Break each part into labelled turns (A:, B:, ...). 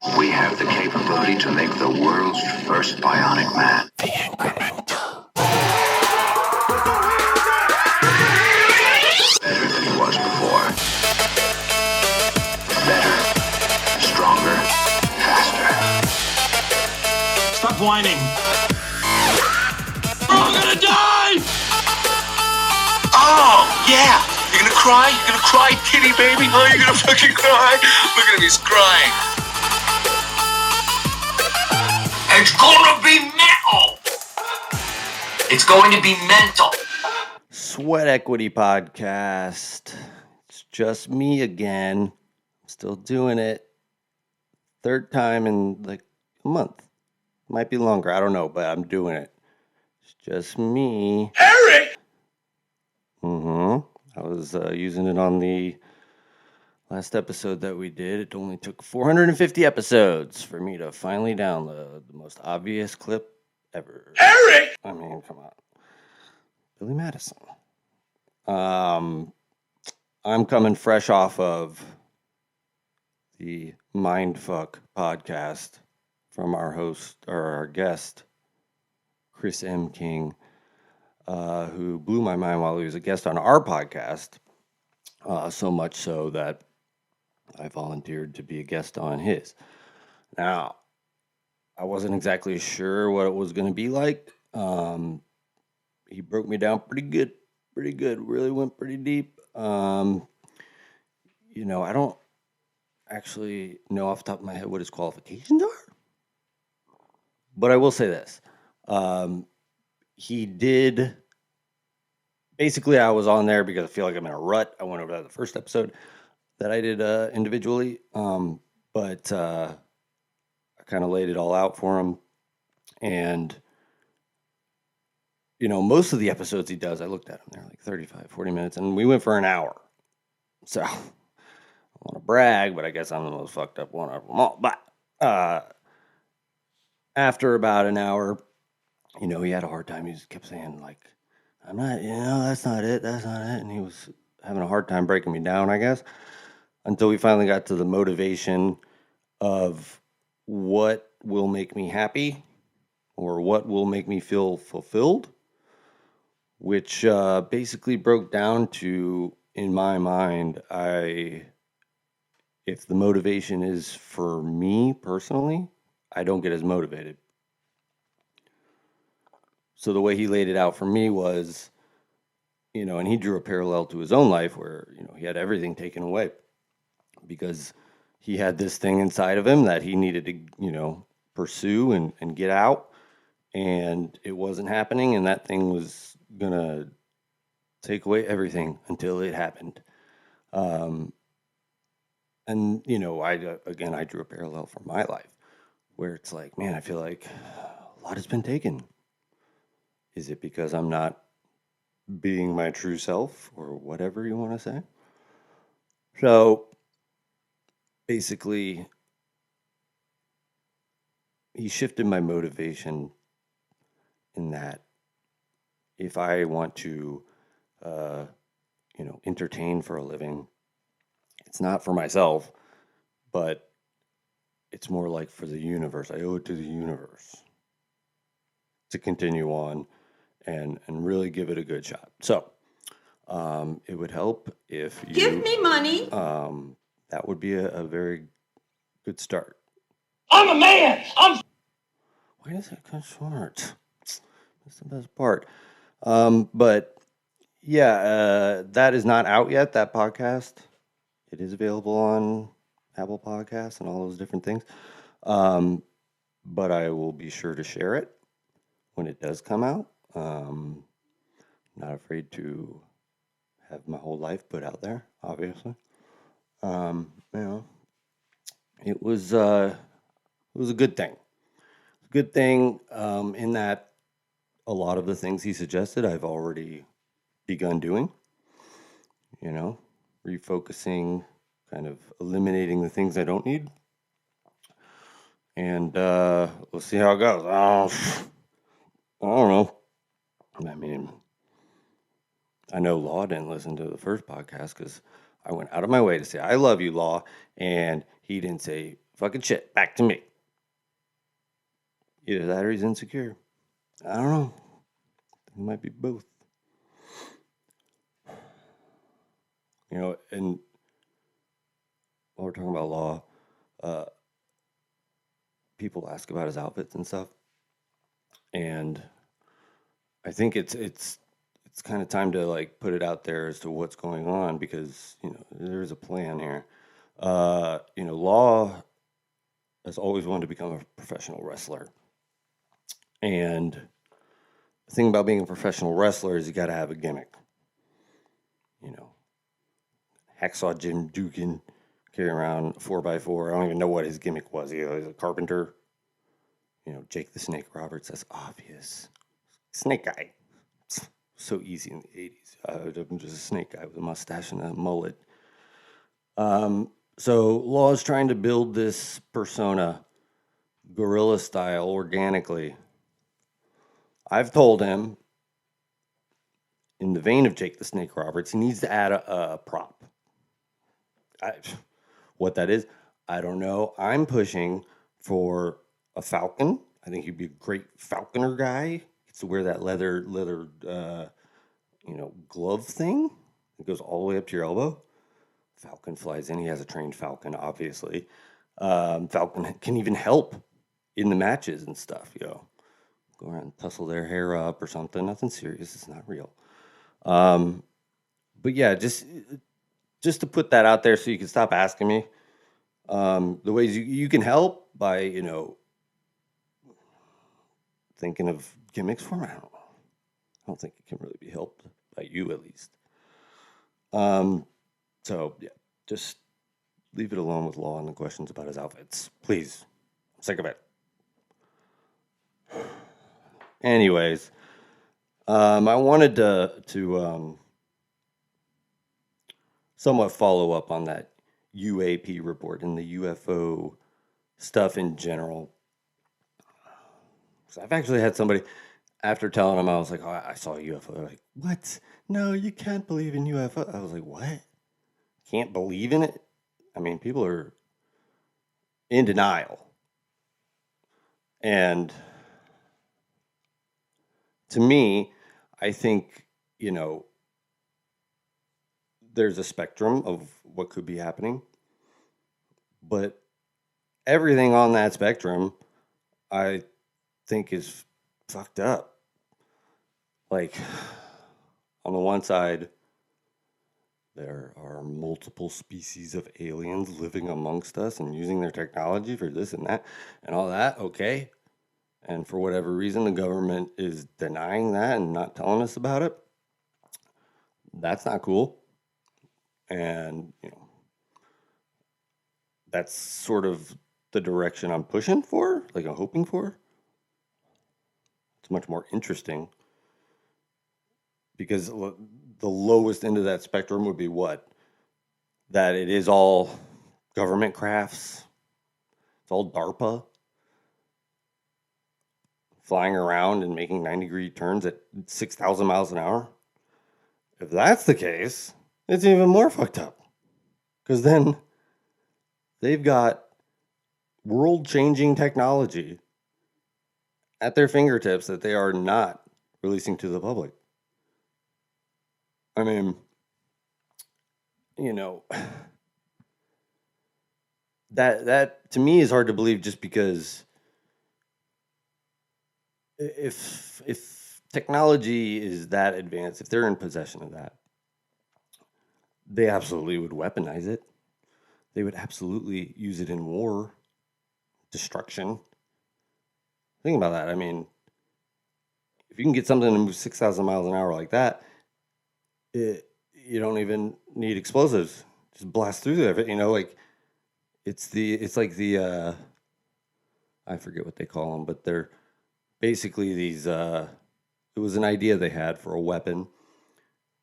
A: We have the capability to make the world's first bionic man.
B: The Incremental.
A: Better than he was before. Better, stronger, faster.
C: Stop whining. We're all gonna die!
D: Oh, yeah! You're gonna cry? You're gonna cry, kitty baby? Oh, you're gonna fucking cry? Look at him, he's crying. It's gonna be mental! It's going to be mental.
B: Sweat Equity Podcast. It's just me again. I'm still doing it. Third time in like a month. Might be longer. I don't know, but I'm doing it. It's just me.
D: Eric!
B: I was using it on the last episode that we did. It only took 450 episodes for me to finally download the most obvious clip ever.
D: Eric!
B: I mean, come on. Billy Madison. I'm coming fresh off of the Mindfuck podcast from our host, or our guest, Chris M. King, who blew my mind while he was a guest on our podcast, so much so that I volunteered to be a guest on his. Now, I wasn't exactly sure what it was going to be like. He broke me down pretty good, really went pretty deep. I don't actually know off the top of my head what his qualifications are, but I will say this. He did, basically I was on there because I feel like I'm in a rut. I went over to the first episode that I did individually, but I kind of laid it all out for him. And, most of the episodes he does, I looked at them, they're like 35, 40 minutes, and we went for an hour. So, I want to brag, but I guess I'm the most fucked up one of them all. But after about an hour, he had a hard time. He just kept saying, like, I'm not, that's not it. And he was having a hard time breaking me down, I guess, until we finally got to the motivation of what will make me happy or what will make me feel fulfilled, which basically broke down to, in my mind, if the motivation is for me personally, I don't get as motivated. So the way he laid it out for me was, and he drew a parallel to his own life where, he had everything taken away because he had this thing inside of him that he needed to, pursue and get out, and it wasn't happening, and that thing was going to take away everything until it happened. And, I drew a parallel for my life where it's like, man, I feel like a lot has been taken. Is it because I'm not being my true self or whatever you want to say? So basically, he shifted my motivation in that if I want to, entertain for a living, it's not for myself, but it's more like for the universe. I owe it to the universe to continue on and really give it a good shot. So it would help if you
E: give me money.
B: That would be a very good start.
D: I'm a man!
B: Why does it cut short? That's the best part. But yeah, that is not out yet, that podcast. It is available on Apple Podcasts and all those different things. But I will be sure to share it when it does come out. Not afraid to have my whole life put out there, obviously. It was a good thing. Good thing in that a lot of the things he suggested I've already begun doing. Refocusing, kind of eliminating the things I don't need. And we'll see how it goes. I don't know. I mean, I know Law didn't listen to the first podcast because I went out of my way to say, I love you, Law. And he didn't say fucking shit back to me. Either that or he's insecure. I don't know. It might be both. You know, and while we're talking about law, people ask about his outfits and stuff, and I think it's kind of time to like put it out there as to what's going on, because you know there's a plan here. You know, Law has always wanted to become a professional wrestler, and the thing about being a professional wrestler is you got to have a gimmick. You know, Hacksaw Jim Duggan carrying around 4x4. I don't even know what his gimmick was. He's a carpenter. You know, Jake the Snake Roberts. That's obvious. Snake guy. So easy in the 80s. I'm just a snake guy with a mustache and a mullet. So Law is trying to build this persona, guerrilla style, organically. I've told him, in the vein of Jake the Snake Roberts, he needs to add a prop. What that is, I don't know. I'm pushing for a falcon. I think he'd be a great falconer guy. Gets to wear that leather, glove thing. It goes all the way up to your elbow. Falcon flies in. He has a trained falcon, obviously. Falcon can even help in the matches and stuff, you know. Go around and tussle their hair up or something. Nothing serious. It's not real. But yeah, just to put that out there so you can stop asking me. The ways you can help by, you know, thinking of gimmicks for me. I don't think it can really be helped by you, at least. So yeah, just leave it alone with Law and the questions about his outfits, please. I'm sick of it. Anyways, I wanted to somewhat follow up on that UAP report and the UFO stuff in general. So I've actually had somebody, after telling them, I was like, oh, I saw a UFO. They're like, what? No, you can't believe in UFO. I was like, what? Can't believe in it? I mean, people are in denial. And to me, I think, you know, there's a spectrum of what could be happening. But everything on that spectrum, I think, is fucked up. Like, on the one side, there are multiple species of aliens living amongst us and using their technology for this and that and all that, okay. And for whatever reason, the government is denying that and not telling us about it. That's not cool. And, you know, that's sort of the direction I'm pushing for, like I'm hoping for. It's much more interesting. Because the lowest end of that spectrum would be what? That it is all government crafts. It's all DARPA. Flying around and making 90-degree turns at 6,000 miles an hour. If that's the case, it's even more fucked up. Because then they've got world-changing technology at their fingertips that they are not releasing to the public. I mean, you know, that to me is hard to believe, just because if technology is that advanced, if they're in possession of that, they absolutely would weaponize it. They would absolutely use it in war, destruction. Think about that. I mean, if you can get something to move 6,000 miles an hour like that, you don't even need explosives. Just blast through there. You know, like it's like the I forget what they call them, but they're basically these. It was an idea they had for a weapon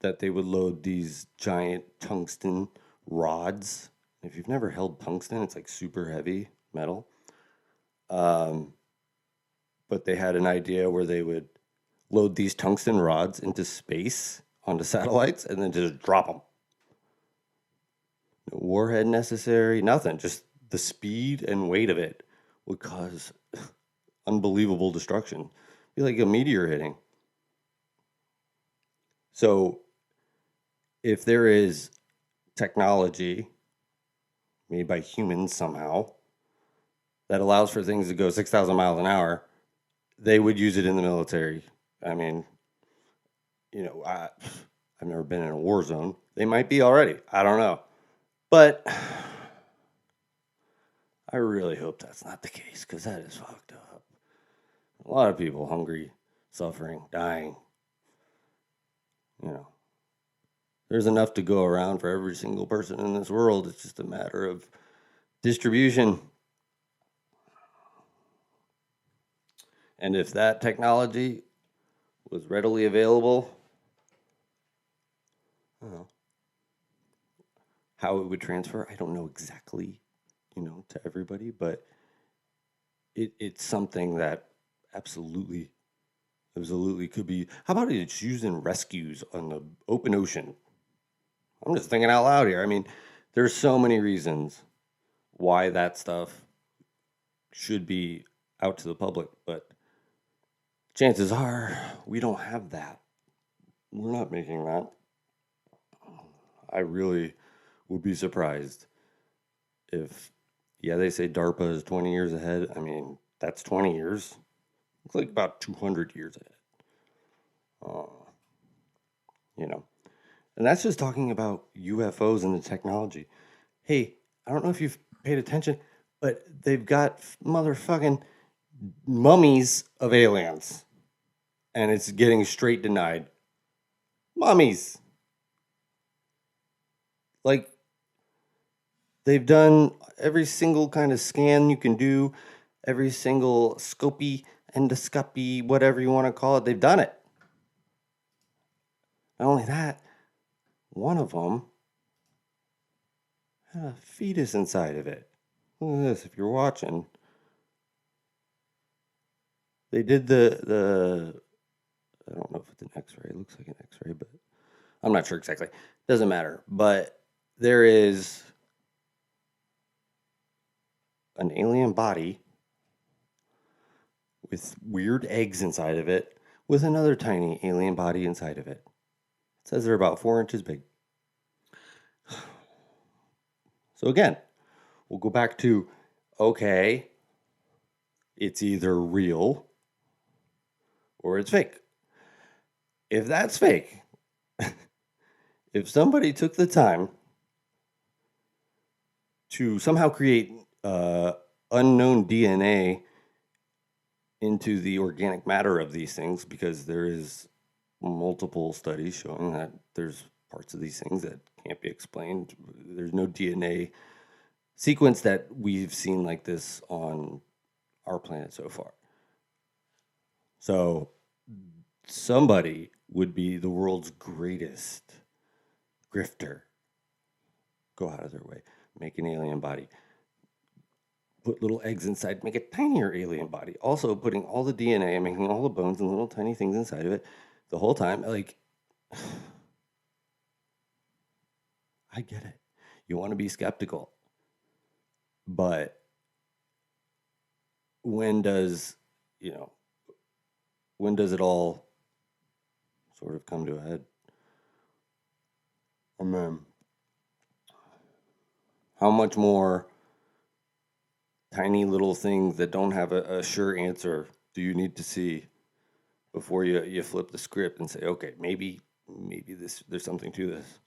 B: that they would load these giant tungsten rods. If you've never held tungsten, it's like super heavy metal. But they had an idea where they would load these tungsten rods into space onto satellites and then just drop them. No warhead necessary, nothing. Just the speed and weight of it would cause unbelievable destruction. Be like a meteor hitting. So if there is technology made by humans somehow that allows for things to go 6,000 miles an hour, they would use it in the military. I mean, I've never been in a war zone. They might be already. I don't know. But I really hope that's not the case, because that is fucked up. A lot of people hungry, suffering, dying. There's enough to go around for every single person in this world. It's just a matter of distribution. And if that technology was readily available, how it would transfer, I don't know exactly, to everybody, but it's something that absolutely could be. How about it's used in rescues on the open ocean? I'm just thinking out loud here. I mean, there's so many reasons why that stuff should be out to the public, but chances are we don't have that. We're not making that. I really would be surprised if, they say DARPA is 20 years ahead. I mean, that's 20 years. It's like about 200 years ahead. And that's just talking about UFOs and the technology. Hey, I don't know if you've paid attention, but they've got motherfucking mummies of aliens. And it's getting straight denied. Mummies. Like, they've done every single kind of scan you can do, every single scopy, endoscopy, whatever you want to call it. They've done it. Not only that, one of them had a fetus inside of it. Look at this, if you're watching. They did the I don't know if it's an x-ray. It looks like an x-ray, but I'm not sure exactly. Doesn't matter. But there is an alien body with weird eggs inside of it with another tiny alien body inside of it. It says they're about 4 inches big. So again, we'll go back to, okay, it's either real or it's fake. If that's fake, if somebody took the time to somehow create unknown DNA into the organic matter of these things, because there is multiple studies showing that there's parts of these things that can't be explained. There's no DNA sequence that we've seen like this on our planet so far. So somebody would be the world's greatest grifter. Go out of their way, make an alien body, put little eggs inside, make a tinier alien body. Also putting all the DNA and making all the bones and little tiny things inside of it the whole time. Like, I get it. You want to be skeptical. But when does it all sort of come to a head? How much more tiny little things that don't have a sure answer do you need to see before you flip the script and say, okay, maybe there's something to this?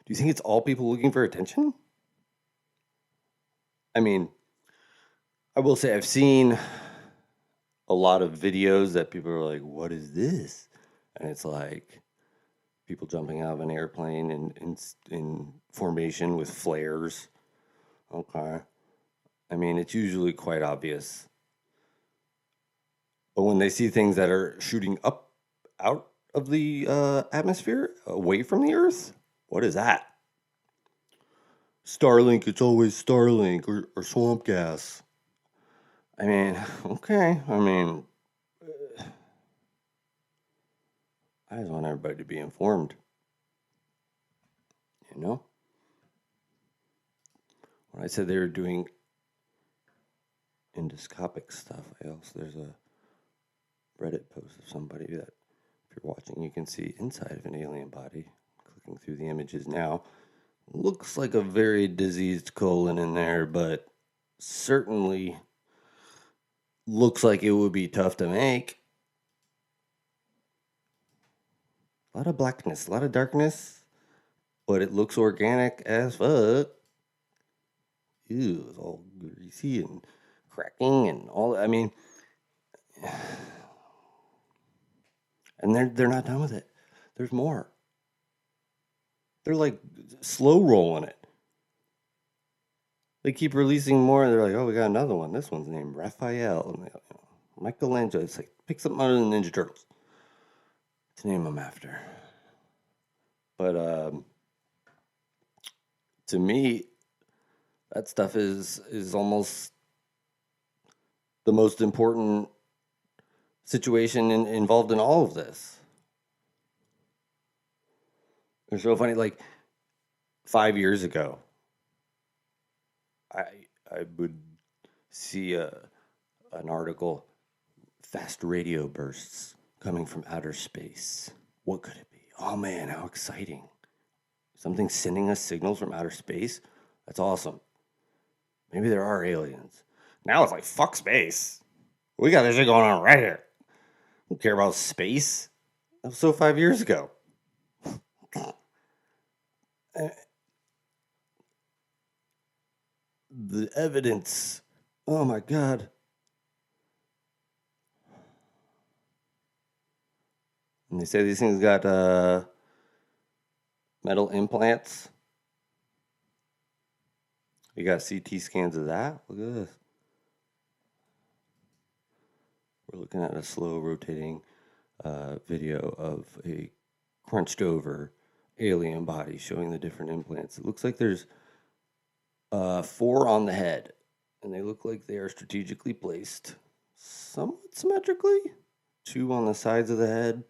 B: Do you think it's all people looking for attention? I mean, I will say I've seen a lot of videos that people are like, what is this? And it's like people jumping out of an airplane in formation with flares. Okay. I mean, it's usually quite obvious. But when they see things that are shooting up out of the atmosphere, away from the Earth, what is that? Starlink, it's always Starlink or swamp gas. I mean, okay. I mean, I just want everybody to be informed. when I said they were doing endoscopic stuff, there's a Reddit post of somebody that, if you're watching, you can see inside of an alien body. Clicking through the images now, looks like a very diseased colon in there, but certainly looks like it would be tough to make. A lot of blackness, a lot of darkness, but it looks organic as fuck. Ew, it's all greasy and cracking and all. I mean, and they're not done with it. There's more. They're like slow rolling it. They keep releasing more. They're like, oh, we got another one. This one's named Raphael. And Michelangelo. It's like, pick something out of the Ninja Turtles to name them after. But to me, that stuff is almost the most important situation involved in all of this. It's so funny. Like 5 years ago, I would see an article, fast radio bursts coming from outer space. What could it be? Oh man, how exciting. Something sending us signals from outer space? That's awesome. Maybe there are aliens. Now it's like, fuck space. We got this shit going on right here. I don't care about space. That was so 5 years ago. The evidence. Oh my God. And they say these things got metal implants. You got CT scans of that. Look at this. We're looking at a slow rotating video of a crunched over alien body showing the different implants. It looks like there's 4 on the head, and they look like they are strategically placed somewhat symmetrically. 2 on the sides of the head,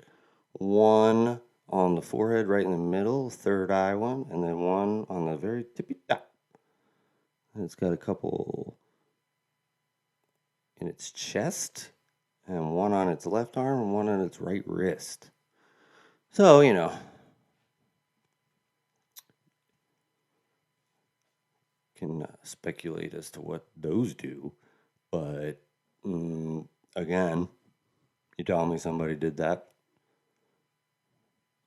B: 1 on the forehead right in the middle, third eye one, and then 1 on the very tippy top. And it's got a couple in its chest, and 1 on its left arm, and 1 on its right wrist. So, can speculate as to what those do, but again, you tell me somebody did that,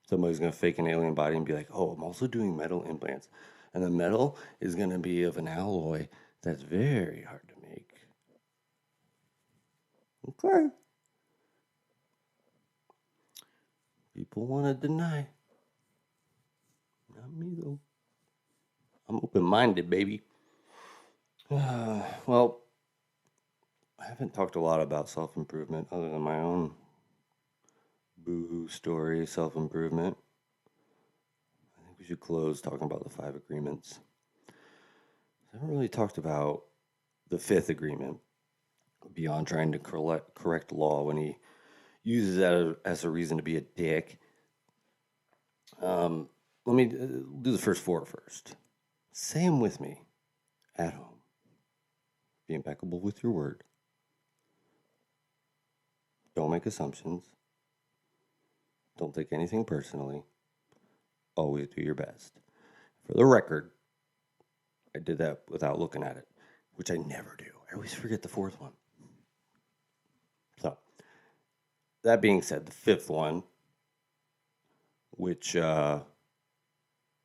B: somebody's going to fake an alien body and be like, oh, I'm also doing metal implants, and the metal is going to be of an alloy that's very hard to make. Okay. People want to deny. Not me, though. I'm open-minded, baby. Well, I haven't talked a lot about self-improvement other than my own boohoo story, self-improvement. I think we should close talking about the 5 agreements. I haven't really talked about the 5th agreement beyond trying to correct law when he uses that as a reason to be a dick. Let me do the first 4 first. Say them with me at home. Be impeccable with your word. Don't make assumptions. Don't take anything personally. Always do your best. For the record, I did that without looking at it, which I never do. I always forget the 4th one. So, that being said, the 5th one, which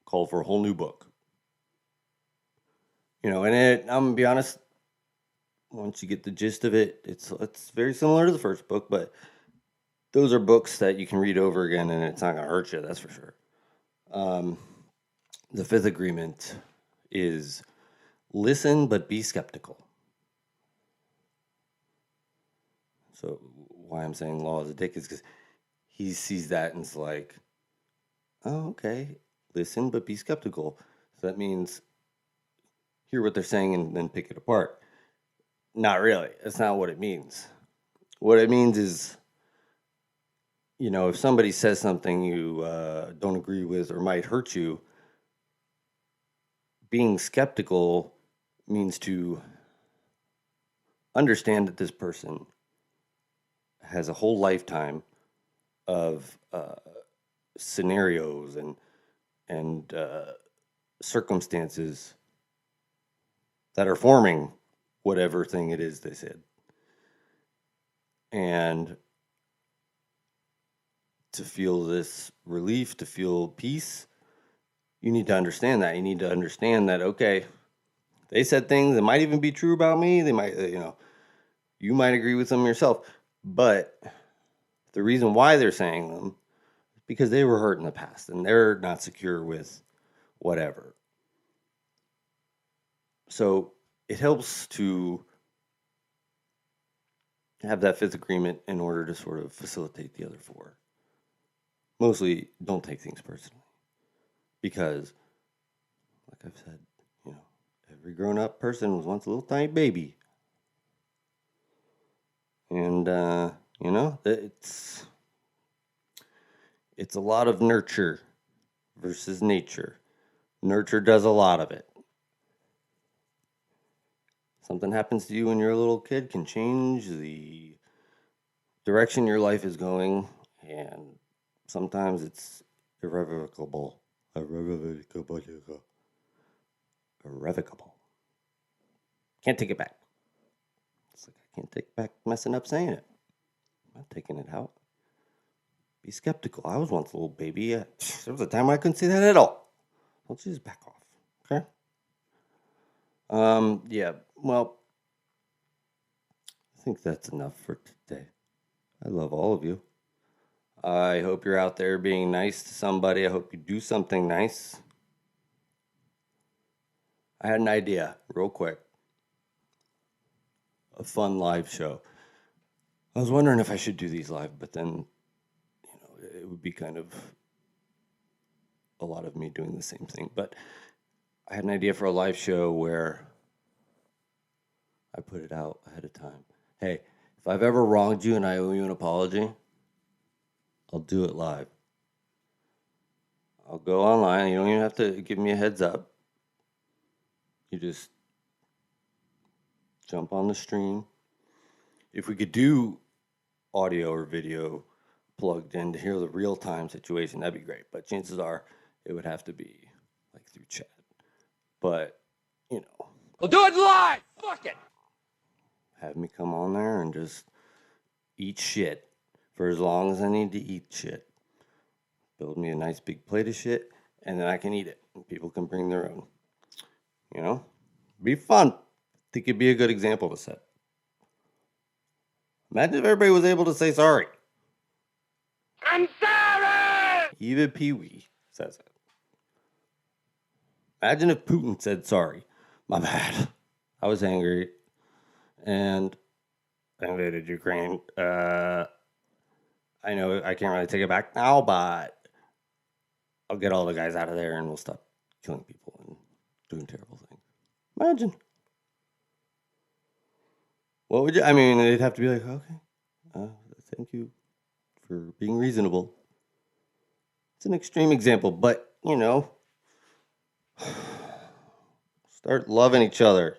B: called for a whole new book. And I'm going to be honest, once you get the gist of it, it's very similar to the first book, but those are books that you can read over again and it's not going to hurt you, that's for sure. The 5th agreement is listen but be skeptical. So why I'm saying law is a dick is because he sees that and it's like, oh, okay, listen but be skeptical. So that means hear what they're saying and then pick it apart. Not really. That's not what it means. What it means is, if somebody says something you don't agree with or might hurt you, being skeptical means to understand that this person has a whole lifetime of scenarios and circumstances that are forming whatever thing it is they said. And to feel this relief, to feel peace, you need to understand that. You need to understand that, okay, they said things that might even be true about me. They might, you might agree with them yourself. But the reason why they're saying them is because they were hurt in the past and they're not secure with whatever. So it helps to have that fifth agreement in order to sort of facilitate the other four. Mostly, don't take things personally. Because, like I've said, every grown-up person was once a little tiny baby. And, it's a lot of nurture versus nature. Nurture does a lot of it. Something happens to you when you're a little kid can change the direction your life is going, and sometimes it's irrevocable. Irrevocable. Can't take it back. It's like I can't take back messing up saying it. I'm not taking it out. Be skeptical. I was once a little baby. There was a time when I couldn't say that at all. Don't you just back off, okay? Yeah, well, I think that's enough for today. I love all of you. I hope you're out there being nice to somebody. I hope you do something nice. I had an idea, real quick. A fun live show. I was wondering if I should do these live, but then, it would be kind of a lot of me doing the same thing. But I had an idea for a live show where I put it out ahead of time. Hey, if I've ever wronged you and I owe you an apology, I'll do it live. I'll go online. You don't even have to give me a heads up. You just jump on the stream. If we could do audio or video plugged in to hear the real-time situation, that'd be great. But chances are it would have to be like through chat. But,
C: We'll do it live! Fuck it!
B: Have me come on there and just eat shit for as long as I need to eat shit. Build me a nice big plate of shit, and then I can eat it. And people can bring their own. Be fun. I think it'd be a good example to set. Imagine if everybody was able to say sorry.
C: I'm sorry!
B: Even Pee-wee says it. Imagine if Putin said sorry. My bad. I was angry. And I invaded Ukraine. I know I can't really take it back now, but I'll get all the guys out of there and we'll stop killing people and doing terrible things. Imagine. What would you... they'd have to be like, okay, thank you for being reasonable. It's an extreme example, but, start loving each other.